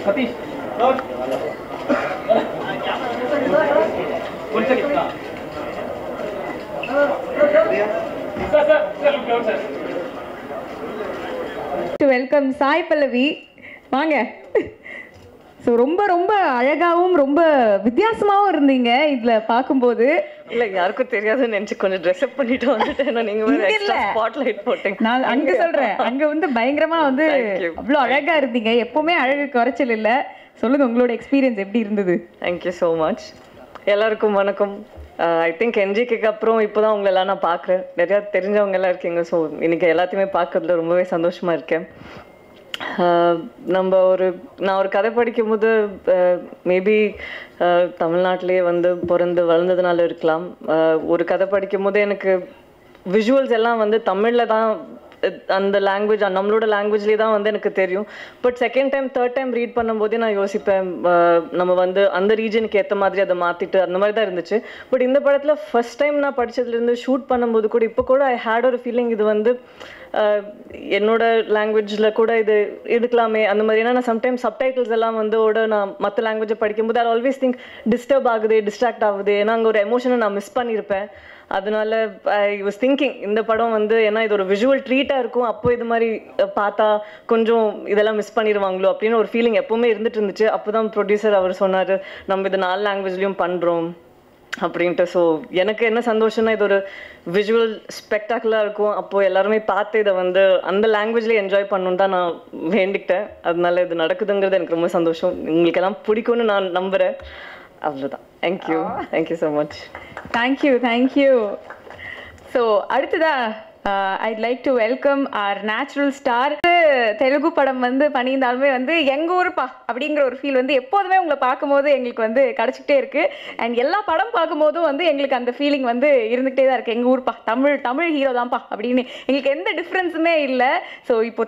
Satish to welcome Sai Pallavi. வாங்க. So ரொம்ப ரொம்ப அழகாகவும் ரொம்ப வித்தியாசமாகவும் இருந்தீங்க இதில் பார்க்கும்போது. இல்லை யாருக்கும் தெரியாதுன்னு நினச்சி கொஞ்சம் ட்ரெஸ்அப் பண்ணிட்டு வந்துட்டேன். நீங்கள் ஸ்பாட்லைட் போட்டேன். நான் அங்கே சொல்கிறேன், அங்கே வந்து பயங்கரமாக வந்து அவ்வளோ அழகாக இருந்தீங்க. எப்போவுமே அழகு குறைச்சல் இல்லை. சொல்லுங்கள் உங்களோட எக்ஸ்பீரியன்ஸ் எப்படி இருந்தது? Thank you so much. எல்லாருக்கும் வணக்கம். ஐ திங்க் என்ஜிக்கு அப்புறம் இப்போ தான் உங்களெல்லாம் நான் பார்க்குறேன். நிறையா தெரிஞ்சவங்க எல்லாம் இருக்கீங்க. ஸோ இன்றைக்கி எல்லாத்தையுமே பார்க்கறதுல ரொம்பவே சந்தோஷமாக இருக்கேன். நான் ஒரு கதை படிக்கும் போது மேபி தமிழ்நாட்டிலே வந்து பிறந்து வளர்ந்ததுனால இருக்கலாம். ஒரு கதை படிக்கும் போது எனக்கு விஷுவல்ஸ் எல்லாம் வந்து தமிழில் தான், அந்த லாங்குவேஜ் நம்மளோட லாங்குவேஜ்லேயே தான் வந்து எனக்கு தெரியும். But second time third time read பண்ணும்போதே நான் யோசிப்பேன், நம்ம வந்து அந்த ரீஜனுக்கு ஏற்ற மாதிரி அதை மாற்றிட்டு அந்த மாதிரி தான் இருந்துச்சு. பட் இந்த படத்தில் ஃபர்ஸ்ட் டைம் நான் படித்ததுலேருந்து ஷூட் பண்ணும்போது கூட இப்போ கூட ஐ ஹேட் ஒரு ஃபீலிங், இது வந்து என்னோட லாங்குவேஜில் கூட இது எடுக்கலாமே அந்த மாதிரி. ஏன்னா நான் சம்டைம்ஸ் சப்டைட்டில்ஸ் எல்லாம் வந்து நான் மற்ற லாங்குவேஜை படிக்கும்போது ஐ ஆல்வேஸ் திங்க் டிஸ்டர்ப் ஆகுது, டிஸ்ட்ராக்ட் ஆகுது. ஏன்னா அங்கே ஒரு எமோஷனை நான் மிஸ் பண்ணியிருப்பேன். அதனால ஐ வாஸ் திங்கிங் இந்த படம் வந்து ஏன்னா இது ஒரு விஷுவல் ட்ரீட்டாக இருக்கும், அப்போ இது மாதிரி பார்த்தா கொஞ்சம் இதெல்லாம் மிஸ் பண்ணிடுவாங்களோ அப்படின்னு ஒரு ஃபீலிங் எப்போவுமே இருந்துட்டு இருந்துச்சு. அப்போ தான் ப்ரொடியூசர் அவர் சொன்னார், நம்ம இது 4 லாங்குவேஜ்லேயும் பண்ணுறோம் அப்படின்ட்டு. ஸோ எனக்கு என்ன சந்தோஷம்னா இது ஒரு விஷுவல் ஸ்பெக்டாக்குலராக இருக்கும். அப்போது எல்லாருமே பார்த்து இதை வந்து அந்த லாங்குவேஜ்லேயே என்ஜாய் பண்ணணுன்னு தான் நான் வேண்டிக்கிட்டேன். அதனால இது நடக்குதுங்கிறது எனக்கு ரொம்ப சந்தோஷம். உங்களுக்கு எல்லாம் பிடிக்கும்னு நான் நம்புகிறேன். அவ்வளோதான். Thank you, thank you so much. Thank you, thank you. So அடுத்ததா I'd like to welcome our natural star. Telugu படம் வந்து பண்ணியிருந்தாலுமே வந்து எங்கள் ஊருப்பா அப்படிங்கிற ஒரு ஃபீல் வந்து எப்போதுமே உங்களை பார்க்கும்போது எங்களுக்கு வந்து கிடச்சிக்கிட்டே இருக்குது. அண்ட் எல்லா படம் பார்க்கும்போதும் வந்து எங்களுக்கு அந்த ஃபீலிங் வந்து இருந்துகிட்டே தான் இருக்குது. எங்கள் ஊருப்பா, தமிழ் ஹீரோ தான்ப்பா அப்படின்னு எங்களுக்கு எந்த டிஃப்ரென்ஸுமே இல்லை. ஸோ இப்போ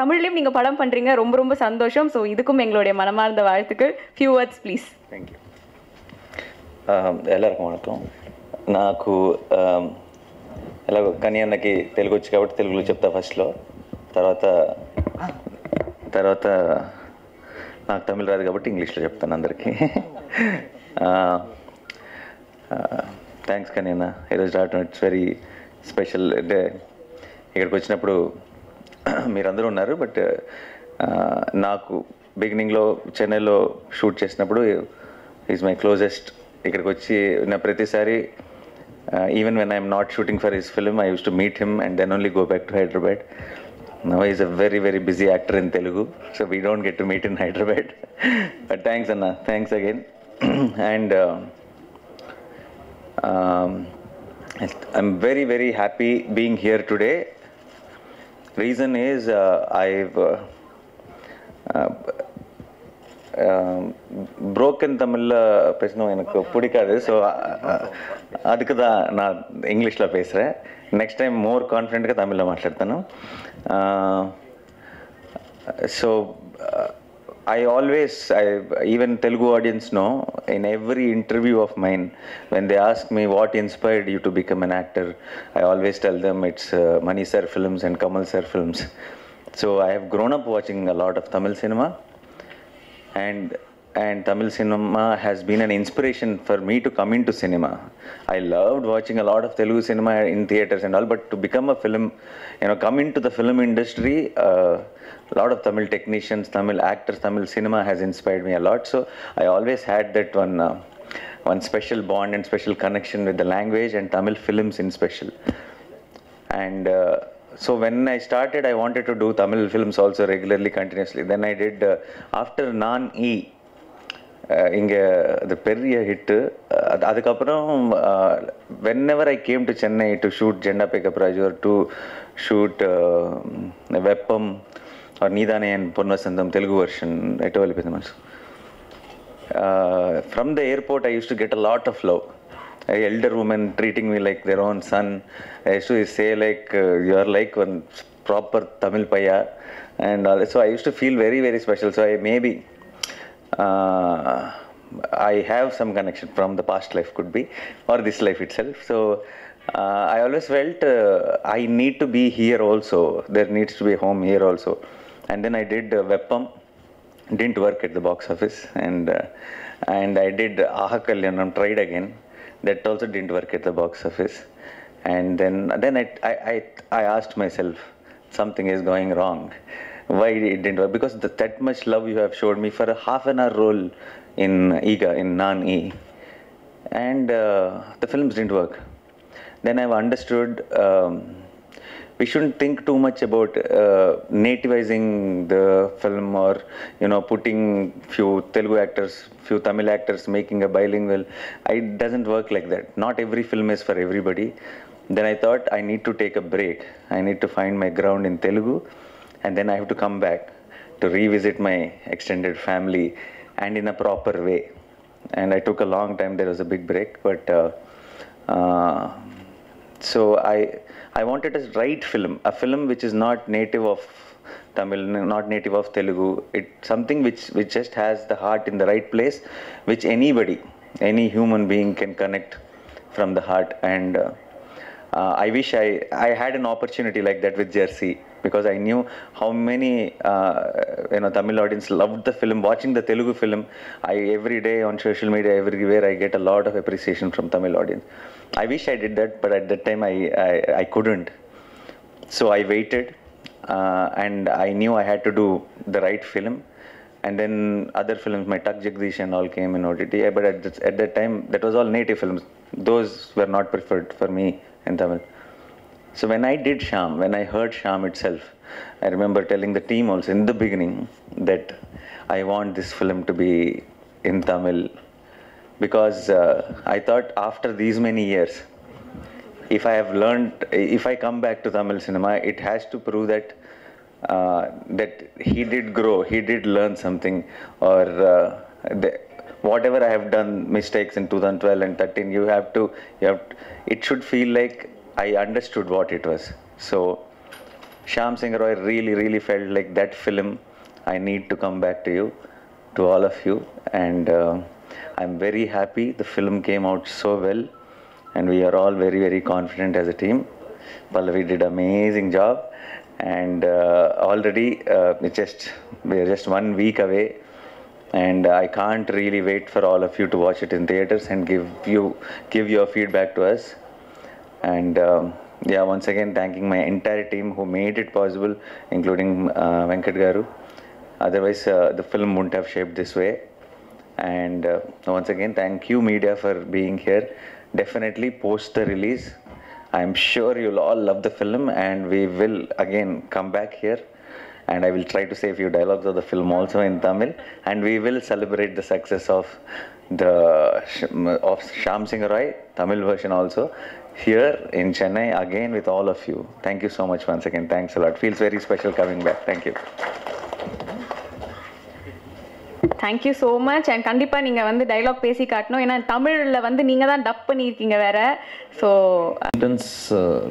தமிழ்லேயும் நீங்கள் படம் பண்ணுறீங்க, ரொம்ப ரொம்ப சந்தோஷம். ஸோ இதுக்கும் எங்களுடைய மனமார்ந்த வாழ்த்துக்கள். Few words please. தேங்க்யூ. எல்லாருக்கும் వణకం. నాకు ఎలాగో కని అన్నకి తెలుగు వచ్చి కాబట్టి తెలుగులో చెప్తా ఫస్ట్లో, తర్వాత నాకు తమిళ్ రాదు కాబట్టి ఇంగ్లీష్లో చెప్తాను అందరికీ. థ్యాంక్స్ కని అన్న, ఈరోజు రావటం ఇట్స్ వెరీ స్పెషల్. అంటే ఇక్కడికి వచ్చినప్పుడు మీరందరూ ఉన్నారు, బట్ నాకు బిగినింగ్లో చెన్నైలో షూట్ చేసినప్పుడు ఈజ్ మై క్లోజెస్ట్. ఇక్కడికి వచ్చి నా ప్రతిసారి even when I'm not shooting for his film I use to meet him and then only go back to Hyderabad. Now is a very very busy actor in Telugu, so we don't get to meet in Hyderabad. But thanks అన్న, thanks again. And I'm very very happy being here today. Reason is I've broken தமிழில் பேசணும் எனக்கு பிடிக்காது. So அதுக்கு தான் நான் இங்கிலீஷில் பேசுகிறேன். நெக்ஸ்ட் டைம் மோர் கான்ஃபிடென்ட்గా தமிழில் మాట్లాడతాను. So I even Telugu audience know, in every interview of mine, when they ask me what inspired you to become an actor, I always tell them it's Mani sir films and Kamal sir films. So I have grown up watching a lot of Tamil cinema, and Tamil cinema has been an inspiration for me to come into cinema. I loved watching a lot of Telugu cinema in theaters and all, but to become a film, come into the film industry, a lot of Tamil technicians, Tamil actors, Tamil cinema has inspired me a lot. So I always had that one special bond and special connection with the language and Tamil films in special. And so when I started, I wanted to do Tamil films also regularly, continuously. Then I did after Naan-E, இங்கே அது பெரிய hit. அதுக்கப்புறம் whenever I came to Chennai to shoot Jenda Pickup Raju or to shoot Veppam or Needane and Ponnasandam Telugu version, from the airport I used to get a lot of love. Elder women treating me like their own son. I used to say like you are like one proper Tamil paya, and so I used to feel very very special. So I have some connection from the past life, could be, or this life itself. So I always felt I need to be here also. There needs to be a home here also. And then I did Veppam. didn't work at the box office, and I did Aha Kalyanam, tried again. That also didn't work at the box office, and then I asked myself, something is going wrong. Why it didn't work? Because that much love you have showed me for a half an hour role in Iga, in Nan-E, and the films didn't work. Then I've understood we shouldn't think too much about nativizing the film, or putting few Telugu actors, few Tamil actors, making a bilingual. It doesn't work like that. Not every film is for everybody. Then I thought I need to take a break. I need to find my ground in Telugu, and then I have to come back to revisit my extended family and in a proper way. And I took a long time. There was a big break, but so I wanted a right film, a film which is not native of Tamil, not native of Telugu. It's something which just has the heart in the right place, which anybody, any human being can connect from the heart. And I wish I had an opportunity like that with Jersey, because I knew how many Tamil audience loved the film. Watching the Telugu film, every day on social media, everywhere, I get a lot of appreciation from Tamil audience. I wish I did that, but at that time I couldn't. So I waited, and I knew I had to do the right film. And then other films, my Tak Jagdish and all, came in OTT. But at that time, that was all native films. Those were not preferred for me in Tamil. So when I did Shyam, when I heard Shyam itself, I remember telling the team also in the beginning that I want this film to be in Tamil, because I thought after these many years, if I come back to Tamil cinema, it has to prove that that he did grow, he did learn something, or whatever I have done mistakes in 2012 and 13, it should feel like I understood what it was. So Shyam Singh Roy really felt like that film. I need to come back to you, to all of you, and I'm very happy the film came out so well, and we are all very confident as a team. Pallavi did an amazing job, and already we are just 1 week away, and I can't really wait for all of you to watch it in theaters and give your feedback to us. And once again, thanking my entire team who made it possible, including Venkat Garu. Otherwise, the film wouldn't have shaped this way. And once again, thank you, media, for being here. Definitely post the release, I'm sure you'll all love the film, and we will again come back here, and I will try to say a few dialogues of the film also in Tamil, and we will celebrate the success of Shyam Singh Roy, Tamil version also, here in Chennai again with all of you. Thank you so much once again. Thanks a lot. Feels very special coming back. Thank you. Thank you so much. And கண்டிப்பாக நீங்கள் வந்து dialogue பேசி காட்டணும், ஏன்னா தமிழில் வந்து நீங்கள் தான் டப் பண்ணியிருக்கீங்க வேற. So intense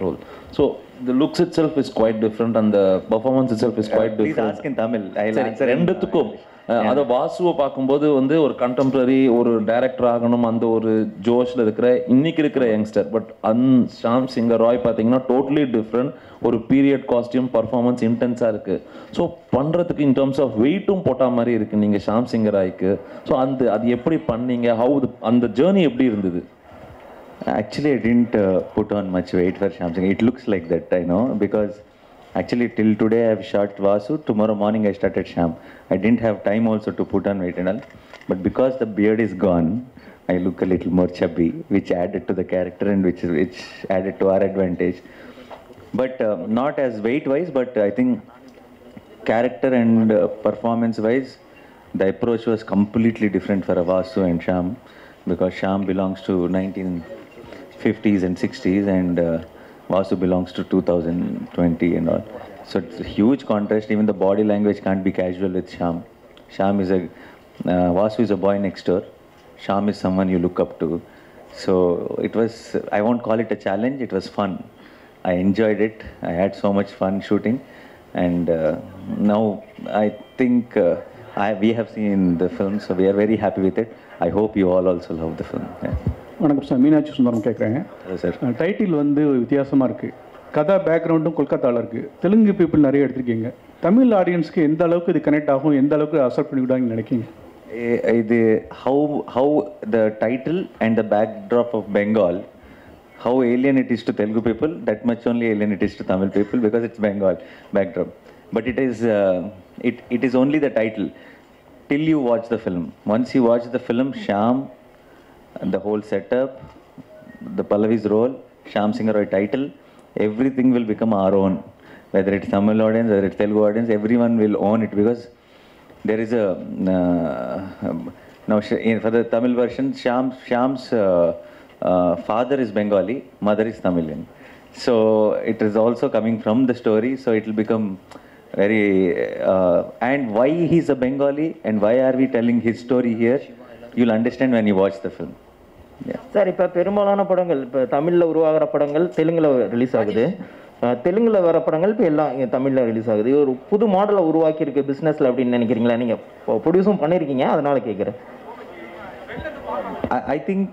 role. So the looks itself is quite different, and the performance itself is quite different. Please ask in Tamil. I'll answer. ரெண்டுத்துக்கும் அதை வாசுவை பார்க்கும்போது வந்து ஒரு கண்டெம்பரரி ஒரு டைரக்டர் ஆகணும் அந்த ஒரு ஜோஷில் இன்னைக்கு இருக்கிற யங்ஸ்டர். பட் ஷாம் சிங் ராய் பார்த்தீங்கன்னா டோட்டலி டிஃப்ரெண்ட். ஒரு பீரியட் காஸ்டியூம் பர்ஃபார்மன்ஸ் இன்டென்ஸாக இருக்குது. ஸோ பண்ணுறதுக்கு இன் டர்ம்ஸ் ஆஃப் வெயிட்டும் போட்ட மாதிரி இருக்குது நீங்கள் ஷாம் சிங் ராய்க்கு. ஸோ அது எப்படி பண்ணீங்க? அந்த ஜேர்னி எப்படி இருந்தது? Actually, I didn't put on much weight for Shyam Singh. It looks like that, I know, because actually till today I have shot Vasu. Tomorrow morning I started Shyam. I didn't have time also to put on weight and all. But because the beard is gone, I look a little more chubby, which added to the character and which added to our advantage. But not as weight-wise, but I think character and performance-wise, the approach was completely different for Vasu and Shyam, because Shyam belongs to 1950s and 60s, and Vasu belongs to 2020 and all. So it's a huge contrast. Even the body language can't be casual with Shyam. Vasu is a boy next door. Shyam is someone you look up to. So it was, I won't call it a challenge, it was fun. I enjoyed it. I had so much fun shooting, and now I think we have seen the film, so we are very happy with it. I hope you all also love the film. வணக்கம் sir, Meenakshi Sundaram கேட்குறேங்க. Sir, title வந்து வித்தியாசமாக இருக்குது. கதை பேக்ரவுண்டும் கொல்கத்தாவில் இருக்குது. Telugu people நிறைய எடுத்திருக்கீங்க. தமிழ் ஆடியன்ஸ்க்கு எந்த அளவுக்கு இது கனெக்ட் ஆகும், எந்த அளவுக்கு accept பண்ணிவிடுவாங்கன்னு நினைக்கிங்க? How the title and the backdrop of Bengal, how alien it is to Telugu people, that much only alien it is to Tamil people because it's Bengal backdrop. But it is only the title till you watch the film. Once you watch the film, Shyam, the whole setup, the Pallavi's role, Shyam Singh Roy title, everything will become our own. Whether it's Tamil audience, whether it's Telugu audience, everyone will own it because there is a now for the Tamil version, Shyam's father is Bengali, mother is Tamilian. So it is also coming from the story. So it will become very and why he's a Bengali and why are we telling his story here? You'll understand when you watch the film. Sir, இப்போ பெரும்பாலான படங்கள் இப்போ தமிழில் உருவாகிற படங்கள் தெலுங்கில் release ஆகுது. தெலுங்கில் வர படங்கள் இப்போ எல்லாம் இங்கே தமிழில் ரிலீஸ் ஆகுது. ஒரு புது மாடலை உருவாக்கியிருக்கு பிஸ்னஸில் அப்படின்னு நினைக்கிறீங்களா? நீங்கள் ப்ரொடியூஸும் பண்ணியிருக்கீங்க, அதனால் கேட்குறேன். I think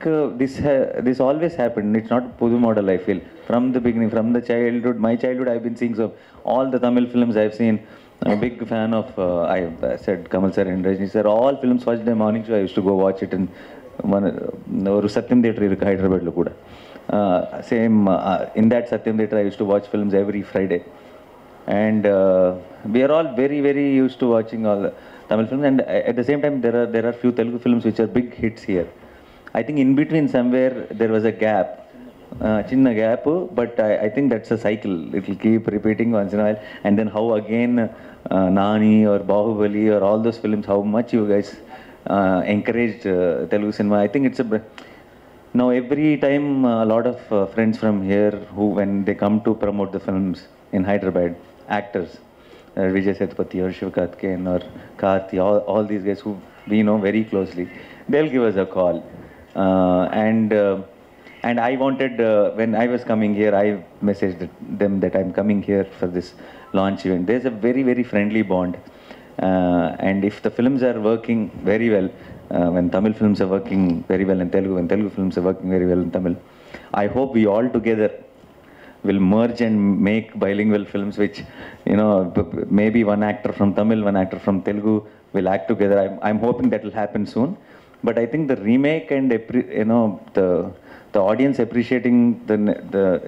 this always happened. It's not pudu model, I feel. From the beginning, from the childhood, my childhood, I've been seeing so all the Tamil films I've seen. I'm a big fan of, I said Kamal sir and Rajni sir, all films first day morning show, I used to go watch it in one Satyam Theatre in Hyderabad lo kuda. Same in that Satyam Theatre I used to watch films every Friday. And we are all very, very used to watching all the Tamil films. And at the same time, there are few Telugu films which are big hits here. I think in between somewhere there was a gap, chinna gap, but I think that's a cycle. It will keep repeating once in a while. And then how again Nani or Bahubali or all those films, how much you guys encouraged Telugu cinema. I think it's now every time a lot of friends from here who, when they come to promote the films in Hyderabad, actors, Vijay Sethupathi or Shiv Karthikeyan or Karthi, all these guys who we know very closely, they'll give us a call. And I wanted, when I was coming here, I messaged them that I'm coming here for this launch event. There's a very, very friendly bond. And if the films are working very well, when Tamil films are working very well in Telugu, when Telugu films are working very well in Tamil, I hope we all together will merge and make bilingual films which, you know, maybe one actor from Tamil, one actor from Telugu will act together. I'm hoping that will happen soon. But I think the remake and, you know, the audience appreciating the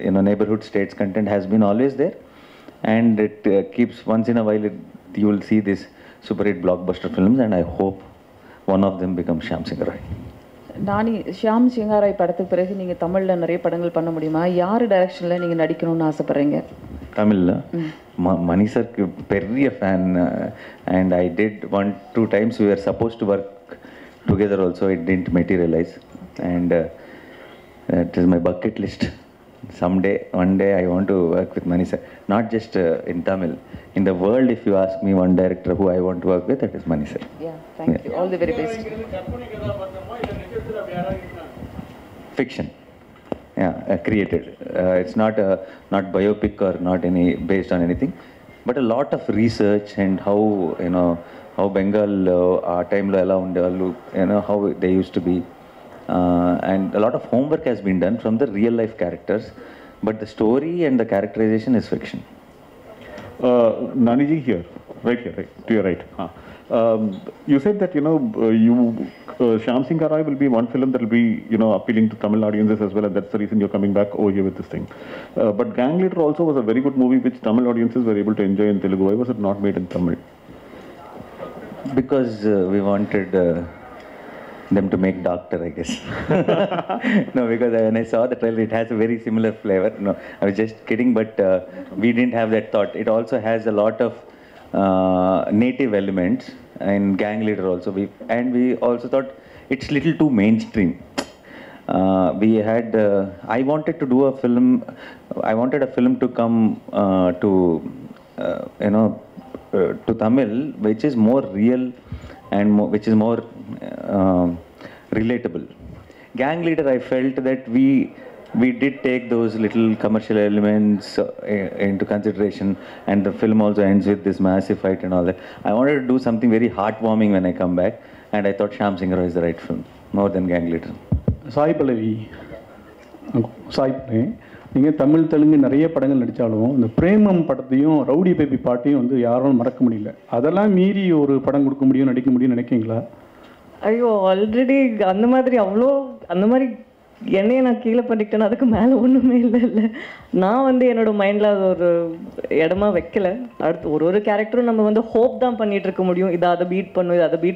you know, neighborhood states content has been always there. And it keeps, once in a while, you will see these super hit blockbuster films, and I hope one of them becomes Shyam Singh Roy. நானி ஷியாம் சிங்காராய் படத்துக்கு பிறகு நீங்கள் தமிழில் நிறைய படங்கள் பண்ண முடியுமா? யார் டைரக்ஷனில் நீங்கள் நடிக்கணும்னு ஆசைப்பட்றீங்க? தமிழில் மணி சார்க்கு பெரிய fan. And I did 1-2 times we were supposed to work together also. It didn't materialize. And it is my bucket list. One day I want to work with Mani sir. Not just in Tamil. In the world, if you ask me one director who I want to work with, that is Mani sir. Yeah, thank you. All the very best. Fiction. Yeah, created. It's not biopic or not any based on anything, but a lot of research and how, you know, how Bengal our time lo ela undevallu, you know, how they used to be, and a lot of homework has been done from the real life characters, but the story and the characterization is fiction. Naniji here, right to your right. You said that, you know, Shyam Singh Roy will be one film that will be, you know, appealing to Tamil audiences as well, and that's the reason you're coming back over here with this thing. But Gang Leader also was a very good movie which Tamil audiences were able to enjoy in Telugu. Why was it not made in Tamil? Because we wanted them to make Doctor, I guess. No, because when I saw the trailer, it has a very similar flavor. No, I was just kidding, but we didn't have that thought. It also has a lot of native elements and Gang Leader also. We also thought it's little too mainstream. We had I wanted to do a film. I wanted a film to come to you know, to Tamil, which is more real and which is more relatable. Gang Leader, I felt that we did take those little commercial elements into consideration, and the film also ends with this massive fight and all that. I wanted to do something very heartwarming when I come back, and I thought Shyam Singh Roy is the right film, more than Gang Leader. Sai Pallavi, Sai நீங்கள் தமிழ் தெலுங்கு நிறைய படங்கள் நடித்தாலும் இந்த பிரேமம் படத்தையும் rowdy baby பாட்டையும் வந்து யாரும் மறக்க முடியல. அதெல்லாம் மீறி ஒரு படம் கொடுக்க முடியும், நடிக்க முடியும்னு நினைக்கிங்களா? ஐயோ, ஆல்ரெடி அந்த மாதிரி என்னையே நான் கீழே பண்ணிக்கிட்டேன்னா அதுக்கு மேலே ஒன்றுமே இல்லை. நான் வந்து என்னோட மைண்டில் அது ஒரு இடமா வைக்கல. அடுத்து ஒரு கேரக்டரும் நம்ம வந்து ஹோப் தான் பண்ணிகிட்டு இருக்க முடியும், இதை அதை பீட்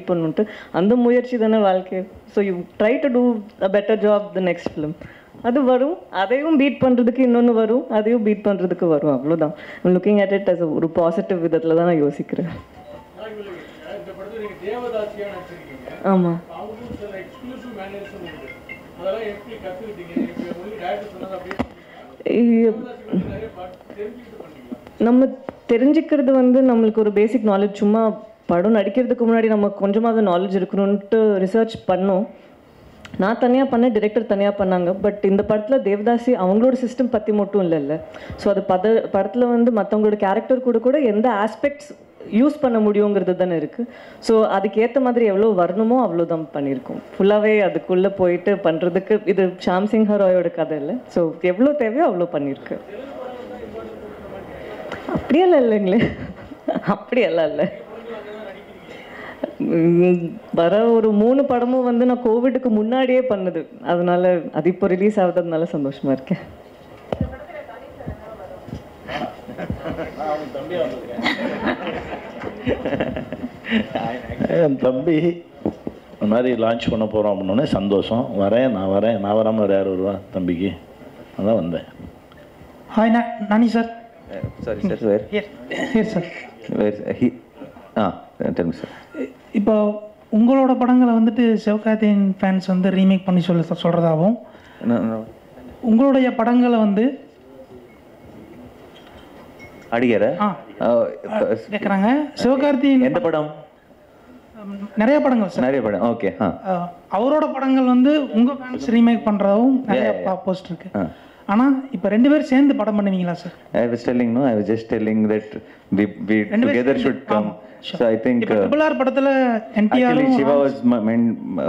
பண்ணுன்ட்டு. அந்த முயற்சி தானே வாழ்க்கை. So you try to do a better job the next film. அது வரும், அதையும் பீட் பண்ணுறதுக்கு இன்னொன்று வரும், அதையும் பீட் பண்ணுறதுக்கு வரும். அவ்வளோதான். லுக்கிங் அட் இட் அஸ் ஒரு பாசிட்டிவ் விதத்தில் தான் நான் யோசிக்கிறேன். ஆமாம். நம்ம தெரிஞ்சுக்கிறது வந்து நம்மளுக்கு ஒரு பேசிக் நாலேஜ். சும்மா படம் நடிக்கிறதுக்கு முன்னாடி நம்ம கொஞ்சமாவது நாலேஜ் இருக்கணும்ன்ட்டு ரிசர்ச் பண்ணோம். நான் தனியாக பண்ணேன், டிரெக்டர் தனியாக பண்ணாங்க. பட் இந்த படத்தில் தேவதாசி அவங்களோட சிஸ்டம் பற்றி மட்டும் இல்லை. ஸோ அது படத்தில் வந்து மற்றவங்களோட கேரக்டர் கூட எந்த ஆஸ்பெக்ட்ஸ் யூஸ் பண்ண முடியுங்கிறது தானே இருக்குது. ஸோ அதுக்கேற்ற மாதிரி எவ்வளோ வரணுமோ அவ்வளோ தான் பண்ணியிருக்கோம். ஃபுல்லாகவே அதுக்குள்ளே போயிட்டு பண்ணுறதுக்கு இது ஷாம் சிங்கா ராயோட கதை இல்லை. ஸோ எவ்வளோ தேவையோ அவ்வளோ பண்ணியிருக்கு. அப்படியெல்லாம் இல்லைங்களே, அப்படியெல்லாம் இல்லை. வர ஒரு 3 படமும் வந்து நான் கோவிடுக்கு முன்னாடியே பண்ணுது. அதனால அது இப்போ ரிலீஸ் ஆகுறதுனால சந்தோஷமா இருக்கேன். என் தம்பி இந்த மாதிரி லான்ச் பண்ண போகிறோம் அப்படின்னோடனே சந்தோஷம். நான் வராமல் வேறு யார் வருவா தம்பிக்கு? அதான் வந்தேன். Hi Nani sir. Sorry sir, where here sir. Where he tell me sir. இப்போ உங்களோட படங்களை வந்துட்டு சிவகார்த்திகேயன் ஃபேன்ஸ் வந்து ரீமேக் பண்ணி சொல்கிறதாகவும், உங்களுடைய படங்களை வந்து அடிக்கிற கேட்குறாங்க. சிவகார்த்திகேயன் எந்த படம்? நிறைய படங்கள் சார், நிறைய படம். ஓகே. அவரோட படங்கள் வந்து உங்கள் ஃபேன்ஸ் ரீமேக் பண்ணுறதாகவும் நிறைய போஸ்ட் இருக்கு. ஆனால் இப்போ 2 பேரும் சேர்ந்து படம் பண்ணுவீங்களா sir? I was just telling that we together should come. So I think Triple R படத்துல NTR actually Shiva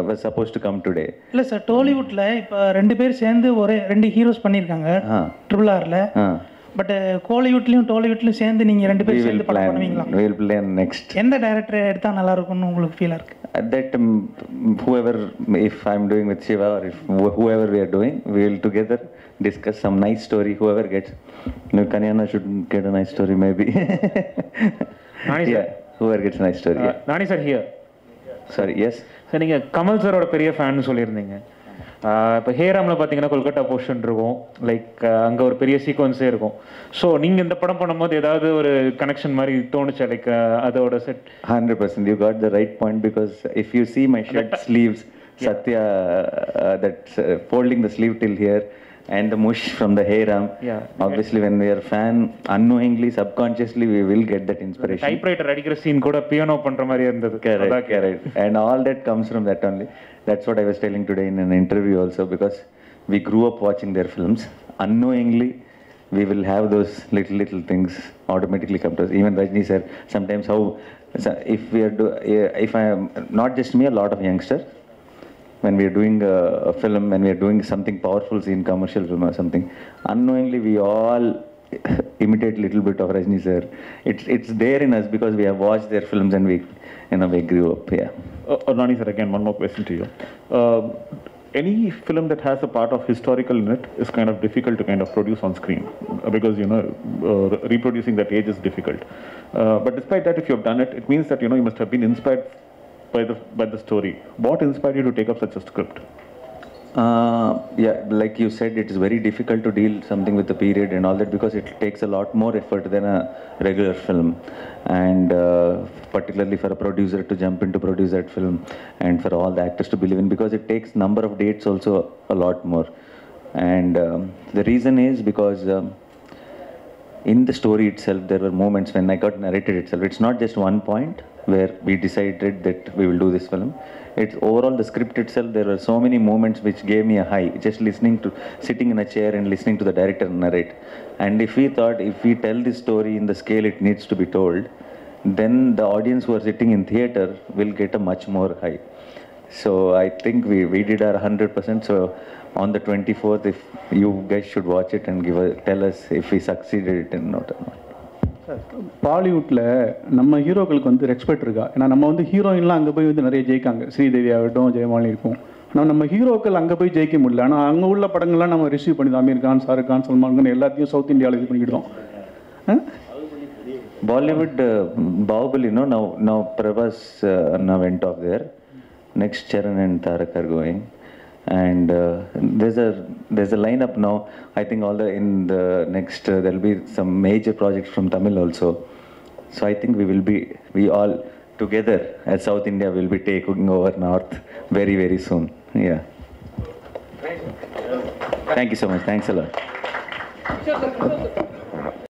was supposed to come today. இல்ல சார், டோலிவுட்ல இப்போ 2 பேர் சேர்ந்து ஒரே 2 ஹீரோஸ் பண்ணிருக்காங்க Triple Rல. பட் கோலிவுட்லயும் டோலிவுட்லயும் சேர்ந்து நீங்க 2 பேர் சேர்ந்து படம் பண்ணுவீங்களா? We will plan next. எந்த டைரக்டர் எடுத்தா நல்லா இருக்கும்னு உங்களுக்கு ஃபீல் இருக்கு? That whoever, if I'm doing with Shiva or if whoever we are doing, we will together discuss some nice story. Whoever gets, Kanyana should get a nice story maybe. Yeah, whoever gets a nice story. Nani sir here. Sorry, yes. Sir, நீங்க கமல் சாரோட பெரிய fan சொல்லியிருந்தீங்க. இப்போ ஹேராமில் பார்த்தீங்கன்னா Kolkata portion இருக்கும், like அங்கே ஒரு பெரிய சீக்வன்ஸே இருக்கும். ஸோ நீங்கள் இந்த படம் பண்ணும்போது ஏதாவது ஒரு கனெக்ஷன் மாதிரி தோணுச்சா? லைக் அதோட set 100%. You got the right point, because if you see my shirt sleeves, Satya, that's folding the sleeve till here, and the mush from the Heyram. Obviously, when we are fan, unknowingly, subconsciously, we will get that inspiration. Typewriter அடிக்கிற scene கூட piano பண்ற மாதிரி இருந்தது. Correct. And all that comes from that only. That's what I was telling today in an interview also, because we grew up watching their films. Unknowingly, we will have those little things automatically come to us. Even Rajni sir, sometimes if I am, not just me, a lot of youngsters, when we are doing a film, when we are doing something powerful scene, commercial film or something, unknowingly we all imitate a little bit of Rajni sir. It's there in us because we have watched their films and we grew up. Nani sir, again one more question to you. Any film that has a part of historical in it is kind of difficult to kind of produce on screen, because reproducing that age is difficult. But despite that, if you have done it, it means that you must have been inspired by the story. What inspired you to take up such a script? Yeah, like you said, it is very difficult to deal something with the period and all that, because it takes a lot more effort than a regular film, and particularly for a producer to jump in to produce that film, and for all the actors to believe in, because it takes number of dates also a lot more. And the reason is because in the story itself there were moments when I got narrated itself. It's not just one point where we decided that we will do this film. It's overall the script itself. There were so many moments which gave me a high, just sitting in a chair and listening to the director narrate. And if we thought, if we tell this story in the scale it needs to be told, then the audience who are sitting in theater will get a much more high. So I think we did our 100%. So on the 24th, if you guys should watch it and tell us if we succeeded it or not. பாலிவுட்டில் நம்ம ஹீரோக்களுக்கு வந்து respect இருக்கா? ஏன்னா நம்ம வந்து ஹீரோயின்லாம் அங்கே போய் வந்து நிறைய ஜெயிக்காங்க, ஸ்ரீதேவி ஆகட்டும், ஜெயமாலி இருக்கும். ஆனால் நம்ம ஹீரோக்கள் அங்கே போய் ஜெயிக்க முடியல. ஆனால் அங்கே உள்ள படங்கள்லாம் நம்ம ரிசீவ் பண்ணி தான் அமீர் கான், ஷாருக் கான், சல்மான் கான் எல்லாத்தையும் சவுத் இந்தியாவில் இது பண்ணிக்கிட்டோம். Bollywood, Bahubali, now Prabhas now went off there. Next Charan and Tarak are going. And there's a lineup now. I think in the next there'll be some major projects from Tamil also. So I think we all together as South India will be taking over North very, very soon. Yeah. Thank you so much. Thanks a lot.